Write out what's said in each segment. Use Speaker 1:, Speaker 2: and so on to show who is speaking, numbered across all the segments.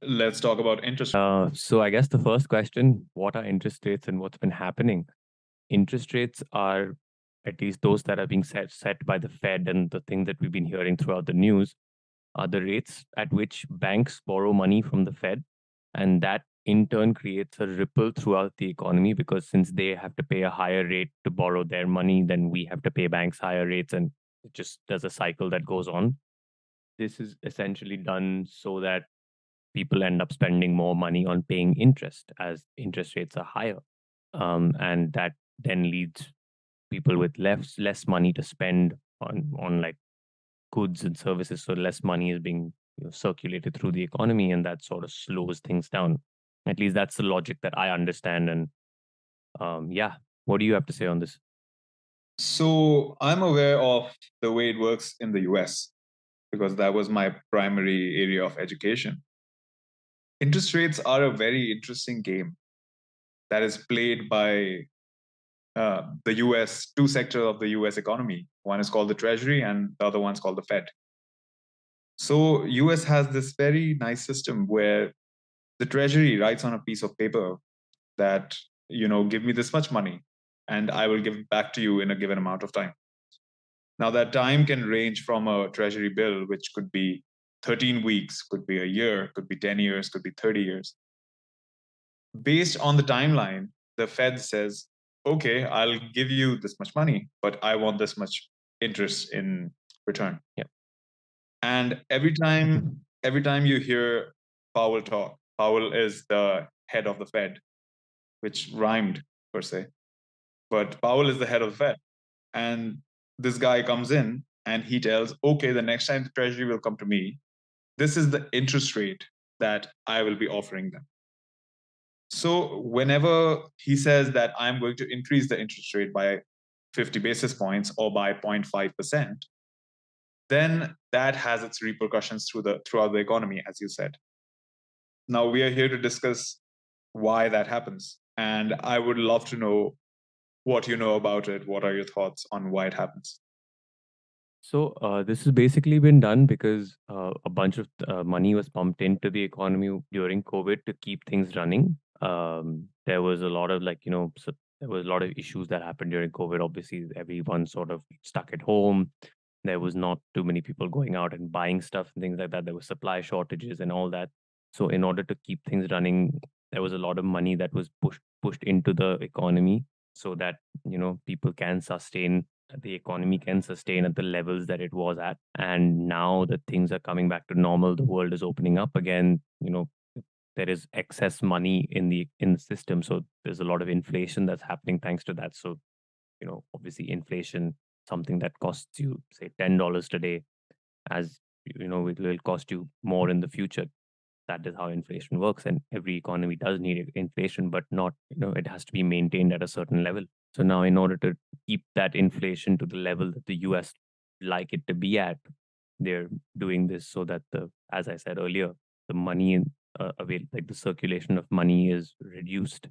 Speaker 1: Let's talk about interest.
Speaker 2: So I guess the first question, what are interest rates and what's been happening? Interest rates are at least those that are being set by the Fed, and the thing that we've been hearing throughout the news are the rates at which banks borrow money from the Fed, and that in turn creates a ripple throughout the economy because since they have to pay a higher rate to borrow their money, then we have to pay banks higher rates, and it just there's a cycle that goes on. This is essentially done so that people end up spending more money on paying interest as interest rates are higher. And that then leads people with less money to spend on like goods and services. So less money is being circulated through the economy, and that sort of slows things down. At least that's the logic that I understand. And yeah, what do you have to say on this?
Speaker 1: So I'm aware of the way it works in the US because that was my primary area of education. Interest rates are a very interesting game that is played by the US, two sectors of the US economy. One is called the Treasury and the other one's called the Fed. So US has this very nice system where the Treasury writes on a piece of paper that, give me this much money and I will give it back to you in a given amount of time. Now, that time can range from a treasury bill, which could be 13 weeks, could be a year, could be 10 years, could be 30 years. Based on the timeline, the Fed says, okay, I'll give you this much money, but I want this much interest in return.
Speaker 2: Yeah.
Speaker 1: And every time you hear Powell talk, Powell is the head of the Fed, which rhymed per se. But Powell is the head of the Fed. And this guy comes in and he tells, okay, the next time the treasury will come to me, this is the interest rate that I will be offering them. So whenever he says that I'm going to increase the interest rate by 50 basis points or by 0.5%, then that has its repercussions throughout the economy, as you said. Now we are here to discuss why that happens. And I would love to know what you know about it. What are your thoughts on why it happens?
Speaker 2: So this has basically been done because a bunch of money was pumped into the economy during COVID to keep things running. There was a lot of there was a lot of issues that happened during COVID. Obviously, everyone sort of stuck at home. There was not too many people going out and buying stuff and things like that. There were supply shortages and all that. So in order to keep things running, there was a lot of money that was pushed into the economy so that people can sustain the economy can sustain at the levels that it was at. And now that things are coming back to normal, the world is opening up again. There is excess money in the system, so there's a lot of inflation that's happening thanks to that. So obviously inflation, something that costs you say $10 today, as it will cost you more in the future. That is how inflation works, and every economy does need inflation, but not it has to be maintained at a certain level. So now in order to keep that inflation to the level that the US like it to be at, they're doing this so that the as I said earlier, the money like the circulation of money is reduced.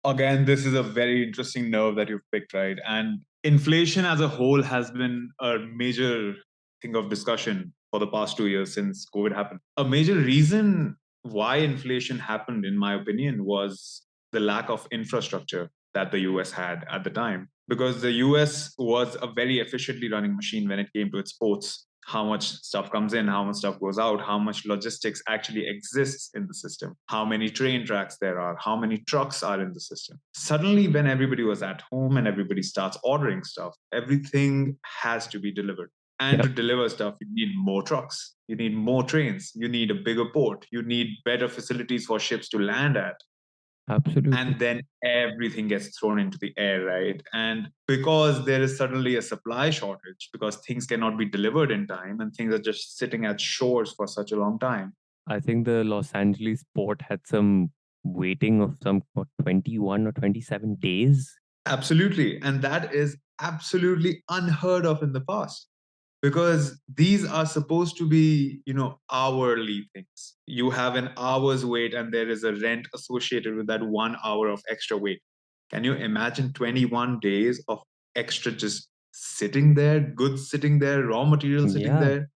Speaker 1: Again, this is a very interesting nerve that you've picked, right? And inflation as a whole has been a major thing of discussion for the past 2 years since COVID happened. A major reason why inflation happened, in my opinion, was the lack of infrastructure that the US had at the time. Because the US was a very efficiently running machine when it came to its ports, how much stuff comes in, how much stuff goes out, how much logistics actually exists in the system, how many train tracks there are, how many trucks are in the system. Suddenly, when everybody was at home and everybody starts ordering stuff, everything has to be delivered. And
Speaker 2: Yep,
Speaker 1: to deliver stuff, you need more trucks, you need more trains, you need a bigger port, you need better facilities for ships to land at,
Speaker 2: absolutely.
Speaker 1: and then everything gets thrown into the air, right? And because there is suddenly a supply shortage, because things cannot be delivered in time and things are just sitting at shores for such a long time.
Speaker 2: I think the Los Angeles port had some waiting of some 21 or 27 days.
Speaker 1: Absolutely. And that is absolutely unheard of in the past, because these are supposed to be, hourly things. You have an hour's wait and there is a rent associated with that 1 hour of extra wait. Can you imagine 21 days of extra just sitting there, goods sitting there, raw material sitting
Speaker 2: Yeah,
Speaker 1: there?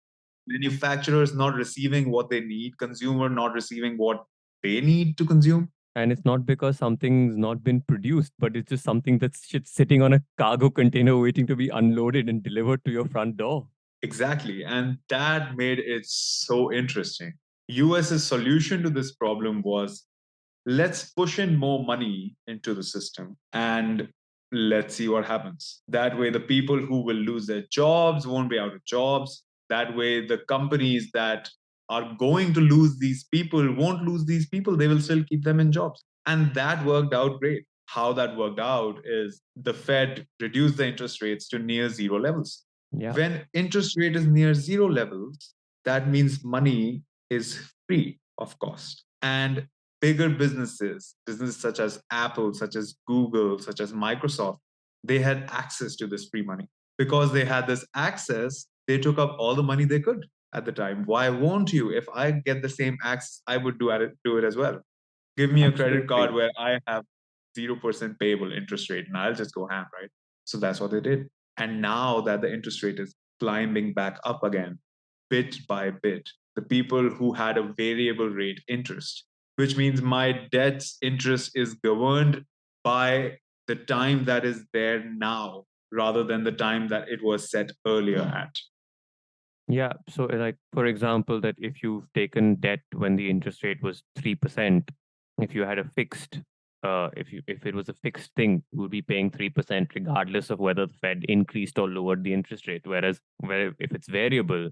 Speaker 1: manufacturers not receiving what they need, consumer not receiving what they need to consume.
Speaker 2: And it's not because something's not been produced, but it's just something that's sitting on a cargo container waiting to be unloaded and delivered to your front door.
Speaker 1: Exactly. And that made it so interesting. US's solution to this problem was, let's push in more money into the system and let's see what happens. That way, the people who will lose their jobs won't be out of jobs. That way, the companies that are going to lose these people won't lose these people. They will still keep them in jobs. And that worked out great. How that worked out is the Fed reduced the interest rates to near zero levels.
Speaker 2: Yeah.
Speaker 1: When interest rate is near zero levels, that means money is free of cost. And bigger businesses such as Apple, such as Google, such as Microsoft, they had access to this free money. Because they had this access, they took up all the money they could at the time. Why won't you? If I get the same access, I would do it as well. Give me a credit card
Speaker 2: Absolutely.
Speaker 1: where I have 0% payable interest rate and I'll just go ham, right? So that's what they did. And now that the interest rate is climbing back up again, bit by bit, the people who had a variable rate interest, which means my debt's interest is governed by the time that is there now rather than the time that it was set earlier at.
Speaker 2: Yeah. So, like, for example, that if you've taken debt when the interest rate was 3%, if you had a fixed, if it was a fixed thing, you would be paying 3% regardless of whether the Fed increased or lowered the interest rate. Whereas, where if it's variable,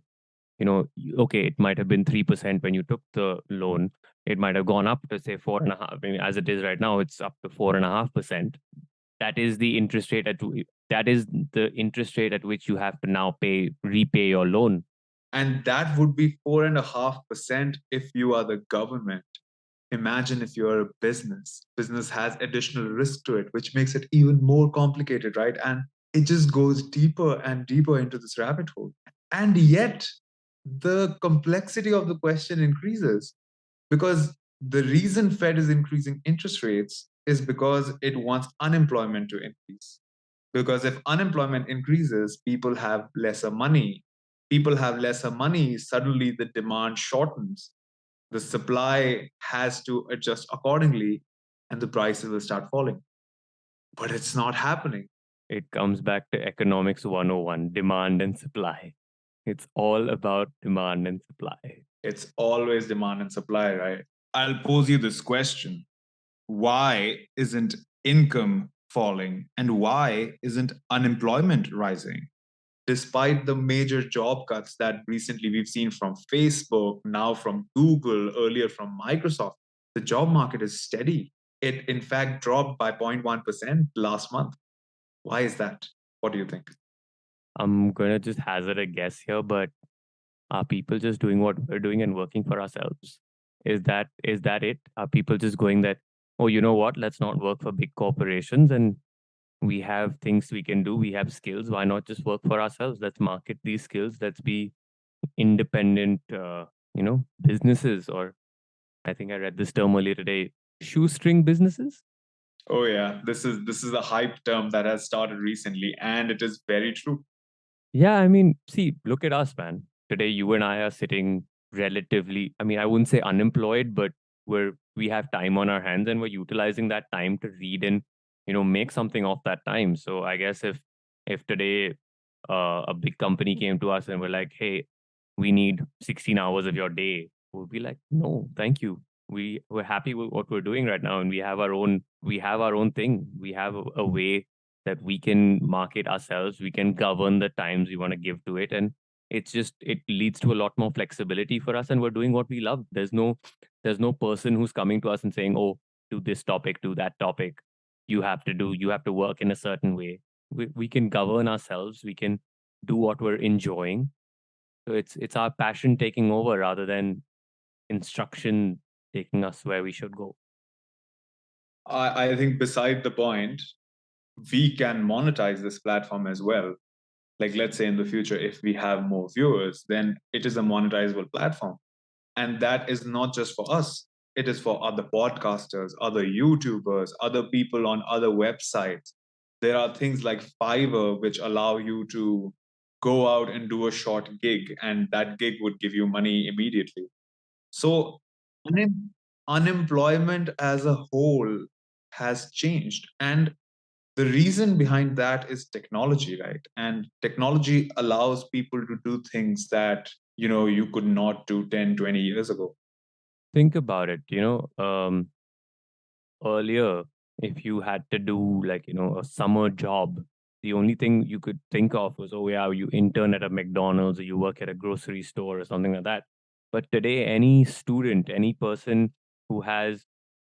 Speaker 2: okay, it might have been 3% when you took the loan. It might have gone up to say 4.5. I mean, as it is right now, it's up to 4.5%. That is the interest rate that is the interest rate at which you have to now repay your loan.
Speaker 1: And that would be 4.5% if you are the government. Imagine if you're a business. Business has additional risk to it, which makes it even more complicated, right? And it just goes deeper and deeper into this rabbit hole. And yet, the complexity of the question increases because the reason Fed is increasing interest rates is because it wants unemployment to increase. Because if unemployment increases, people have lesser money. People have lesser money, suddenly the demand shortens. The supply has to adjust accordingly, and the prices will start falling. But it's not happening.
Speaker 2: It comes back to economics 101, demand and supply. It's all about demand and supply.
Speaker 1: It's always demand and supply, right? I'll pose you this question. Why isn't income falling and why isn't unemployment rising? Despite the major job cuts that recently we've seen from Facebook, now from Google, earlier from Microsoft, the job market is steady. It, in fact, dropped by 0.1% last month. Why is that? What do you think?
Speaker 2: I'm going to just hazard a guess here, but are people just doing what we're doing and working for ourselves? Is that it? Are people just going that, oh, you know what? Let's not work for big corporations and we have things we can do. We have skills. Why not just work for ourselves? Let's market these skills. Let's be independent, businesses. Or I think I read this term earlier today, shoestring businesses.
Speaker 1: Oh yeah, this is a hype term that has started recently, and it is very true.
Speaker 2: Yeah, I mean, see, look at us, man. Today, you and I are sitting relatively, I mean, I wouldn't say unemployed, but we have time on our hands and we're utilizing that time to read and, make something of that time. So I guess if today a big company came to us and we're like, hey, we need 16 hours of your day, we'll be like, no, thank you. We're happy with what we're doing right now, and we have our own thing. We have a way that we can market ourselves, we can govern the times we want to give to it, and it leads to a lot more flexibility for us, and we're doing what we love. There's no person who's coming to us and saying, oh, do this topic, do that topic, you have to work in a certain way. We can govern ourselves, we can do what we're enjoying. So it's our passion taking over rather than instruction taking us where we should go.
Speaker 1: I think beside the point, we can monetize this platform as well. Like, let's say in the future, if we have more viewers, then it is a monetizable platform. And that is not just for us, it is for other podcasters, other YouTubers, other people on other websites. There are things like Fiverr, which allow you to go out and do a short gig, and that gig would give you money immediately. So unemployment as a whole has changed. And the reason behind that is technology, right? And technology allows people to do things that, you could not do 10, 20 years ago.
Speaker 2: Think about it. Earlier, if you had to do like a summer job, the only thing you could think of was, oh yeah, you intern at a McDonald's or you work at a grocery store or something like that. But today, any student, any person who has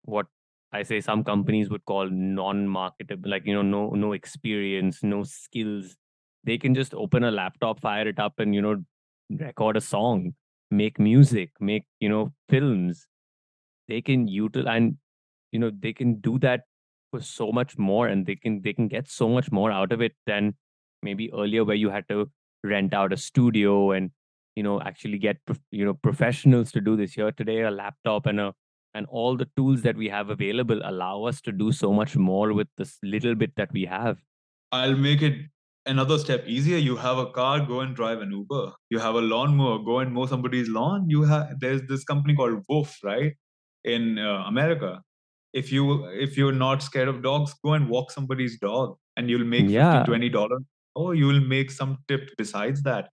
Speaker 2: what I say some companies would call non-marketable, like no experience, no skills, they can just open a laptop, fire it up, and record a song, make music, make films. They can utilize, and they can do that for so much more, and they can get so much more out of it than maybe earlier, where you had to rent out a studio and actually get professionals to do this. Here today, a laptop and all the tools that we have available allow us to do so much more with this little bit that we have.
Speaker 1: I'll make it another step easier. You have a car, go and drive an Uber. You have a lawnmower, go and mow somebody's lawn. There's this company called Woof, right, in America. If you're not scared of dogs, go and walk somebody's dog, and you'll make 15,
Speaker 2: Yeah,
Speaker 1: $20. Oh, you will make some tip besides that.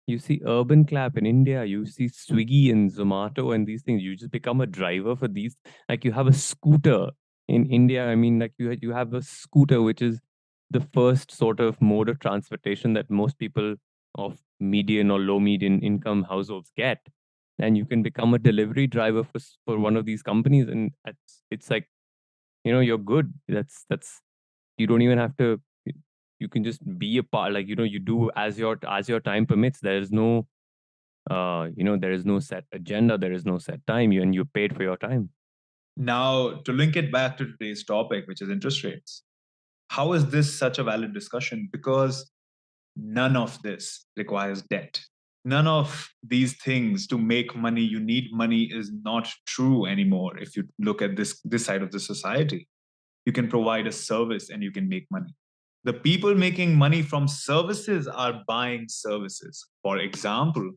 Speaker 2: you see Urban Clap in India, you see Swiggy and Zomato and these things. You just become a driver for these. Like you have a scooter in India. I mean, like you have a scooter, which is the first sort of mode of transportation that most people of median or low median income households get. And you can become a delivery driver for one of these companies, and it's like you're good. That's you don't even have to. You can just be a part. Like you do as your time permits. There is no set agenda, there is no set time, and you paid for your time.
Speaker 1: Now, to link it back to today's topic, which is interest rates, how is this such a valid discussion? Because none of this requires debt. None of these things to make money, you need money, is not true anymore. If you look at this side of the society, you can provide a service and you can make money. The people making money from services are buying services. For example,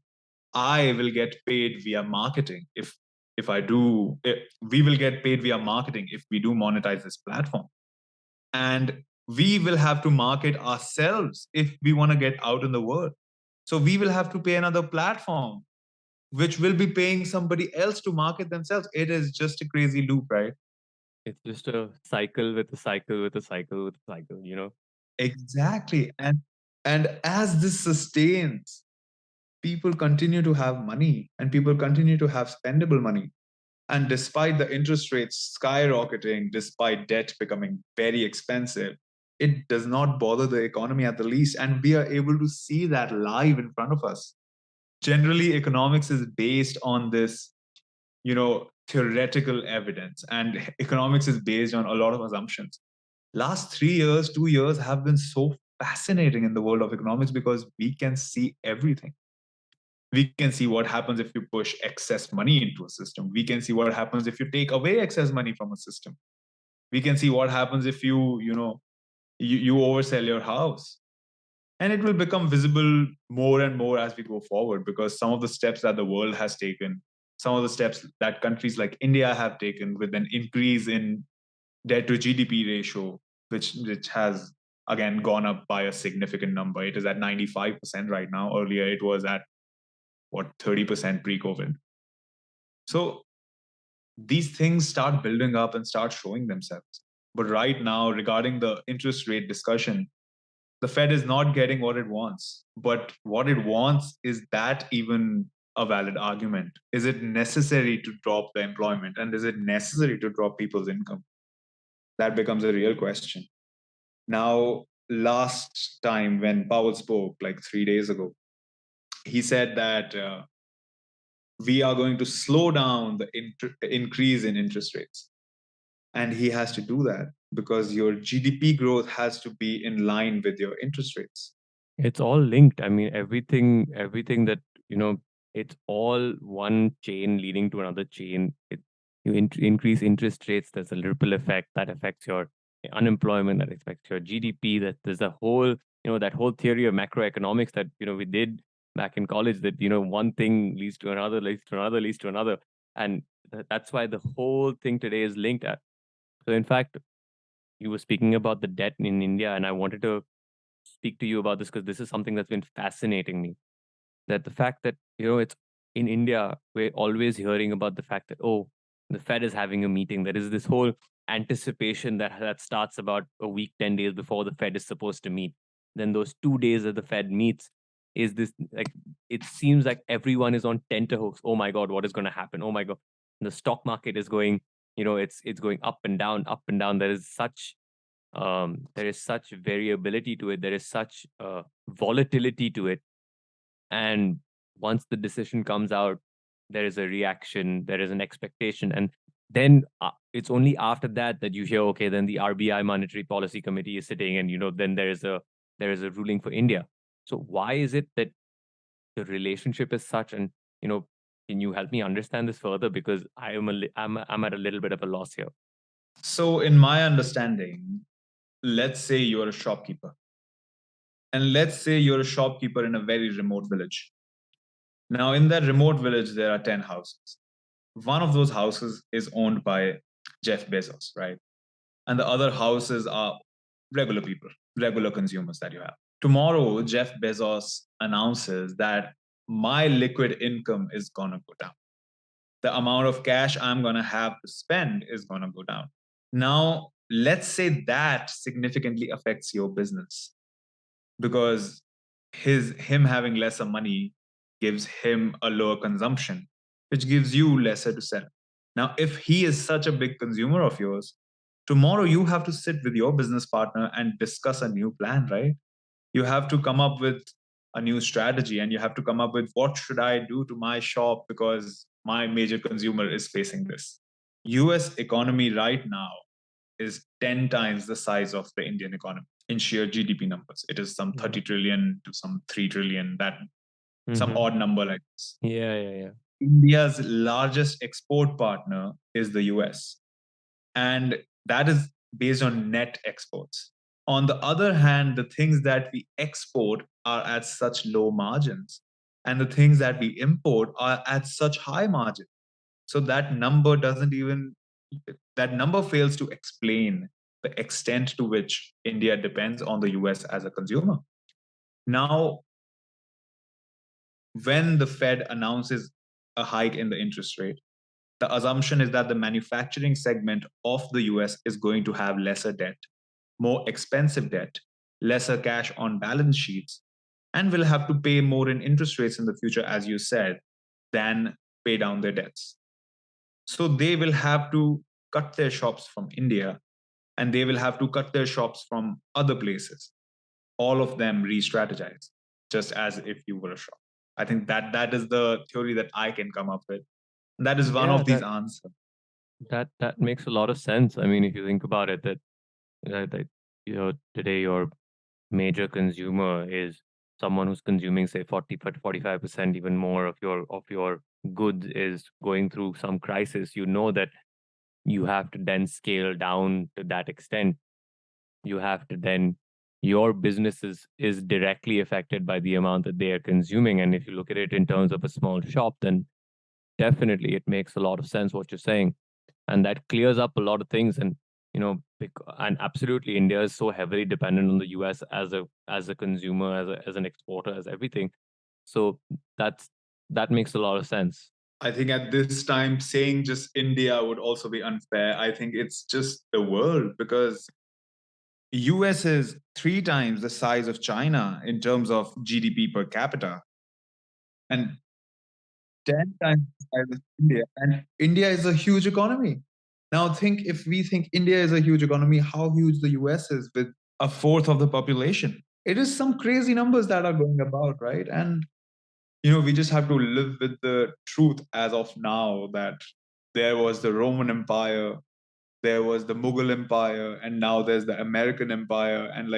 Speaker 1: I will get paid via marketing if I do. We will get paid via marketing if we do monetize this platform, and we will have to market ourselves if we want to get out in the world. So we will have to pay another platform, which will be paying somebody else to market themselves. It is just a crazy loop, right?
Speaker 2: It's just a cycle with a cycle with a cycle with a cycle.
Speaker 1: Exactly. And as this sustains, people continue to have money and people continue to have spendable money. And despite the interest rates skyrocketing, despite debt becoming very expensive, it does not bother the economy at the least. And we are able to see that live in front of us. Generally, economics is based on this, theoretical evidence, and economics is based on a lot of assumptions. Last 3 years, 2 years have been so fascinating in the world of economics because we can see everything. We can see what happens if you push excess money into a system. We can see what happens if you take away excess money from a system. We can see what happens if you oversell your house. And it will become visible more and more as we go forward, because some of the steps that the world has taken, some of the steps that countries like India have taken, with an increase in debt to GDP ratio, which has again gone up by a significant number. It is at 95% right now. Earlier it was at what, 30% pre-COVID. So these things start building up and start showing themselves. But right now, regarding the interest rate discussion, the Fed is not getting what it wants. But what it wants, is that even a valid argument? Is it necessary to drop the employment? And is it necessary to drop people's income? That becomes a real question. Now, last time when Powell spoke, like 3 days ago, he said that we are going to slow down the increase in interest rates. And he has to do that because your GDP growth has to be in line with your interest rates.
Speaker 2: It's all linked. I mean, everything that, you know, it's all one chain leading to another chain. You increase interest rates, there's a ripple effect that affects your unemployment, that affects your GDP, that there's a whole that whole theory of macroeconomics that, we did back in college, that, one thing leads to another, leads to another, leads to another. And that's why the whole thing today is linked at. So in fact, you were speaking about the debt in India, and I wanted to speak to you about this because this is something that's been fascinating me. That the fact that, it's in India, we're always hearing about the fact that, oh, the Fed is having a meeting. There is this whole anticipation that starts about a week, 10 days before the Fed is supposed to meet. Then those 2 days that the Fed meets is this, like, it seems like everyone is on tenterhooks. Oh my God, what is going to happen? Oh my God. The stock market is going, it's going up and down, up and down. There is such variability to it. There is such volatility to it. And once the decision comes out, there is a reaction, there is an expectation, and then it's only after that that you hear, okay, then the RBI Monetary Policy Committee is sitting, and then there is a ruling for India. So why is it that the relationship is such? And can you help me understand this further, because I'm at a little bit of a loss here.
Speaker 1: So, in my understanding, let's say you're a shopkeeper, and let's say you're a shopkeeper in a very remote village. Now, in that remote village, there are 10 houses. One of those houses is owned by Jeff Bezos, right? And the other houses are regular people, regular consumers that you have. Tomorrow, Jeff Bezos announces that my liquid income is going to go down. The amount of cash I'm going to have to spend is going to go down. Now, let's say that significantly affects your business because him having lesser money gives him a lower consumption, which gives you lesser to sell. Now, if he is such a big consumer of yours, tomorrow you have to sit with your business partner and discuss a new plan, right? You have to come up with a new strategy, and you have to come up with, what should I do to my shop because my major consumer is facing this. US economy right now is 10 times the size of the Indian economy in sheer GDP numbers. It is some 30 trillion to some 3 trillion, that some odd number like this.
Speaker 2: Yeah, yeah, yeah.
Speaker 1: India's largest export partner is the US, and that is based on net exports. On the other hand, the things that we export are at such low margins, and the things that we import are at such high margins. So that number fails to explain the extent to which India depends on the US as a consumer. Now, when the Fed announces a hike in the interest rate, the assumption is that the manufacturing segment of the US is going to have lesser debt, more expensive debt, lesser cash on balance sheets, and will have to pay more in interest rates in the future, as you said, than pay down their debts. So they will have to cut their shops from India, and they will have to cut their shops from other places. All of them re-strategize, just as if you were a shop. I think that is the theory that I can come up with. That is one
Speaker 2: Yeah,
Speaker 1: of these answers.
Speaker 2: that makes a lot of sense. I mean, if you think about it, that today your major consumer is someone who's consuming, say, 40 45%, even more of your goods is going through some crisis. That you have to then scale down to that extent. You have to then, your business is directly affected by the amount that they are consuming. And if you look at it in terms of a small shop, then definitely it makes a lot of sense what you're saying, and that clears up a lot of things. And and absolutely, India is so heavily dependent on the US as a consumer, as an exporter, as everything. So that makes a lot of sense.
Speaker 1: I think at this time, saying just India would also be unfair. I think it's just the world, because US is 3 times the size of China in terms of GDP per capita, and 10 times the size of India. And India is a huge economy. Now, if we think India is a huge economy, how huge the US is with a fourth of the population. It is some crazy numbers that are going about, right? And we just have to live with the truth as of now, that there was the Roman Empire, there was the Mughal Empire, and now there's the American Empire. And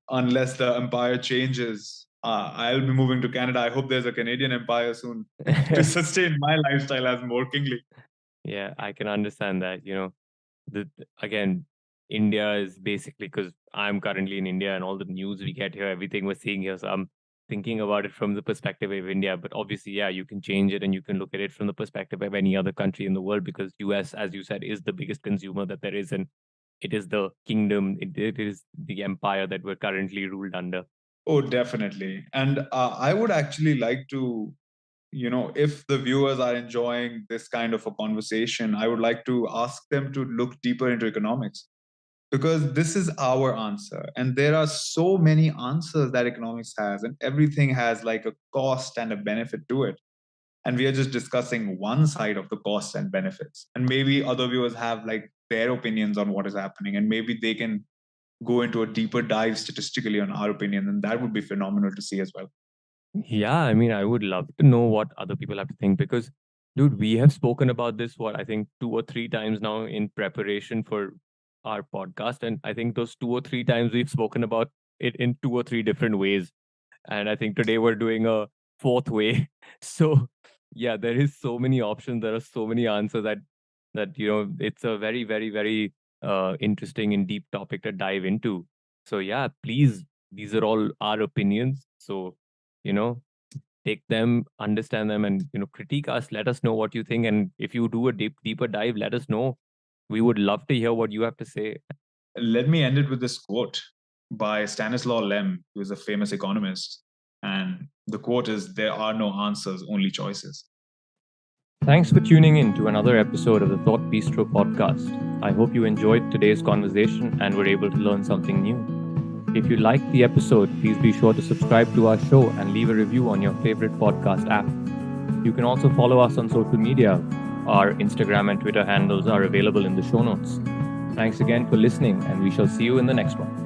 Speaker 1: unless the empire changes, I'll be moving to Canada. I hope there's a Canadian empire soon to sustain my lifestyle as more kingly.
Speaker 2: Yeah, I can understand that. Again, India is basically, because I'm currently in India and all the news we get here, everything we're seeing here. So I'm thinking about it from the perspective of India. But obviously, yeah, you can change it and you can look at it from the perspective of any other country in the world, because US, as you said, is the biggest consumer that there is, and it is the kingdom, it is the empire that we're currently ruled under.
Speaker 1: Oh, definitely. And I would actually like to, if the viewers are enjoying this kind of a conversation, I would like to ask them to look deeper into economics, because this is our answer. And there are so many answers that economics has, and everything has like a cost and a benefit to it. And we are just discussing one side of the costs and benefits. And maybe other viewers have like their opinions on what is happening, and maybe they can go into a deeper dive statistically on our opinion, and that would be phenomenal to see as well.
Speaker 2: Yeah, I mean, I would love to know what other people have to think, because, dude, we have spoken about this, what, I think 2 or 3 times now in preparation for our podcast. And I think those 2 or 3 times we've spoken about it in 2 or 3 different ways. And I think today we're doing a fourth way. So, yeah, there is so many options. There are so many answers that it's a very, very, very interesting and deep topic to dive into. So, yeah, please, these are all our opinions. So, you know, take them, understand them, and critique us. Let us know what you think, and if you do a deeper dive, let us know. We would love to hear what you have to say.
Speaker 1: Let me end it with this quote by Stanislaw Lem, who is a famous economist. And the quote is, "There are no answers, only choices."
Speaker 2: Thanks for tuning in to another episode of the Thought Bistro podcast. I hope you enjoyed today's conversation and were able to learn something new. If you liked the episode, please be sure to subscribe to our show and leave a review on your favorite podcast app. You can also follow us on social media. Our Instagram and Twitter handles are available in the show notes. Thanks again for listening, and we shall see you in the next one.